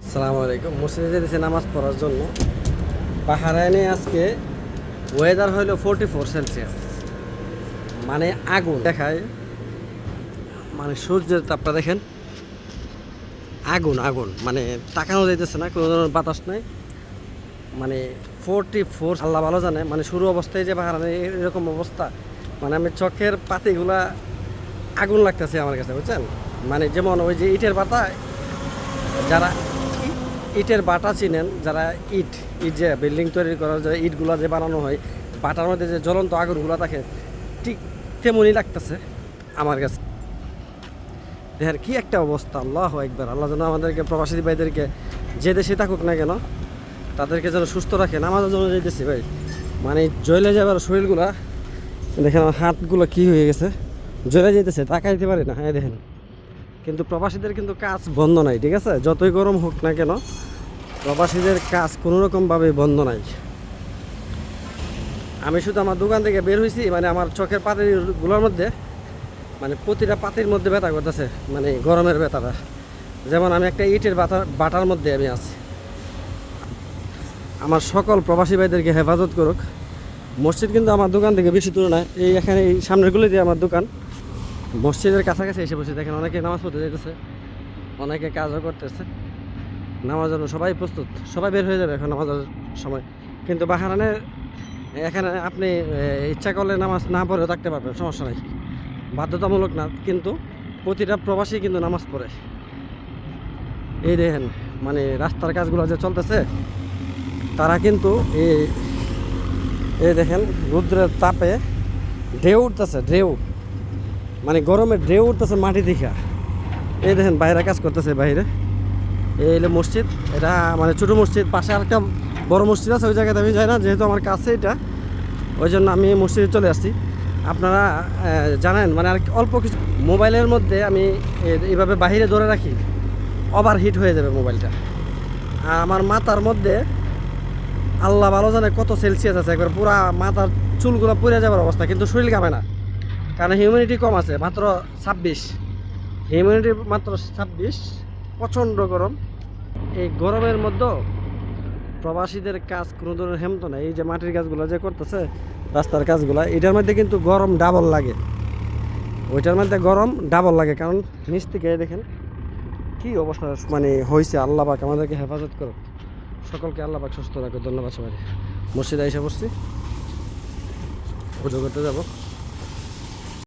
আসসালামু আলাইকুম। মসজিদে যেতেছি নামাজ পড়ার জন্য। বাহরাইনে আজকে ওয়েদার হইল 44 সেলসিয়াস, মানে আগুন দেখায়। মানে সূর্যের তাপটা দেখেন, আগুন আগুন, মানে তাকানো যাইতেছে না, কোনো ধরনের বাতাস নাই। মানে 44, আল্লাহ ভালো জানে। মানে শুরু অবস্থায় যে বাহরাইনে এরকম অবস্থা, মানে আমি চোখের পাতিগুলা আগুন লাগতেছে আমার কাছে, বুঝছেন? মানে যেমন ওই যে ইটের পাতা, যারা ইটের বাটা চিনেন, যারা ইট ইট যে বিল্ডিং তৈরি করার যে ইটগুলো যে বানানো হয়, বাটার মধ্যে যে জ্বলন্ত আগুনগুলো থাকে, ঠিক তেমনই লাগতেছে আমার কাছে। দেখেন কি একটা অবস্থা! আল্লাহ একবার, আল্লাহ যেন আমাদেরকে, প্রবাসী ভাইদেরকে, যে দেশে থাকুক না কেন, তাদেরকে যেন সুস্থ রাখেন। আমাদের জন্য যেতেছি ভাই, মানে জ্বলে যাবার শরীরগুলা দেখেন, আমার হাতগুলো কী হয়ে গেছে, জ্বলে যেতেছে, তাকাইতে পারি না। হ্যাঁ দেখেন, কিন্তু প্রবাসীদের কিন্তু কাজ বন্ধ নাই, ঠিক আছে? যতই গরম হোক না কেন, প্রবাসীদের কাজ কোনো রকমভাবে বন্ধ নাই। আমি শুধু আমার দোকান থেকে বের হয়েছি, মানে আমার চোখের পাতিগুলোর মধ্যে, মানে প্রতিটা পাতির মধ্যে ব্যথা করতেছে, মানে গরমের ব্যথাটা। যেমন আমি একটা ইটের বাটার মধ্যে আমি আছি। আমার সকল প্রবাসী ভাইদেরকে হেফাজত করুক। মসজিদ কিন্তু আমার দোকান থেকে বেশি দূরে নয়, এই এখানে এই সামনের গুলিতে আমার দোকান। মসজিদের কাছাকাছি এসে বসে দেখেন, অনেকে নামাজ পড়তে যেতেছে, অনেকে কাজও করতেছে। নামার জন্য সবাই প্রস্তুত, সবাই বের হয়ে যাবে এখন নামাজের সময়। কিন্তু বাহরাইনে এখানে আপনি ইচ্ছা করলে নামাজ না পড়েও থাকতে পারবেন, সমস্যা নেই, বাধ্যতামূলক না। কিন্তু প্রতিটা প্রবাসী কিন্তু নামাজ পড়ে। এই দেখেন, মানে রাস্তার কাজগুলো যে চলতেছে, তারা কিন্তু এই দেখেন রৌদ্রের তাপে ঢেউ উঠতেছে, ঢেউ, মানে গরমে ঢেউ উঠতেছে মাটি দেখা। এই দেখেন বাইরে কাজ করতেছে, বাইরে। এই হলো মসজিদ, এটা মানে ছোটো মসজিদ। পাশে আরেকটা বড় মসজিদ আছে, ওই জায়গাতে আমি যাই না, যেহেতু আমার কাছে এটা, ওই জন্য আমি মসজিদে চলে আসছি। আপনারা জানেন, মানে আর অল্প কিছু মোবাইলের মধ্যে আমি এইভাবে বাহিরে ধরে রাখি, ওভার হিট হয়ে যাবে মোবাইলটা। আর আমার মাথার মধ্যে আল্লাহ ভালো জানে কত সেলসিয়াস আছে, একবার পুরা মাথার চুলগুলো পুড়ে যাবার অবস্থা, কিন্তু শরীর কামে না, কারণ হিউমিডিটি কম আছে, মাত্র 26, হিউমিডিটি মাত্র 26। প্রচণ্ড গরম। এই গরমের মধ্যে প্রবাসীদের কাজ কোনো ধরনের হেমত নাই। এই যে মাটির কাজগুলো যে করতেছে, রাস্তার কাজগুলো, এটার মধ্যে কিন্তু গরম ডাবল লাগে, ওইটার মধ্যে গরম ডাবল লাগে। কারণ নিচ থেকে দেখেন কি অবস্থা মানে হয়েছে। আল্লাহ পাক আমাদেরকে হেফাজত করো, সকলকে আল্লাহ পাক সুস্থ রাখো। ধন্যবাদ সবাই। মসজিদে এসে বসছি, পুজো করতে যাবো।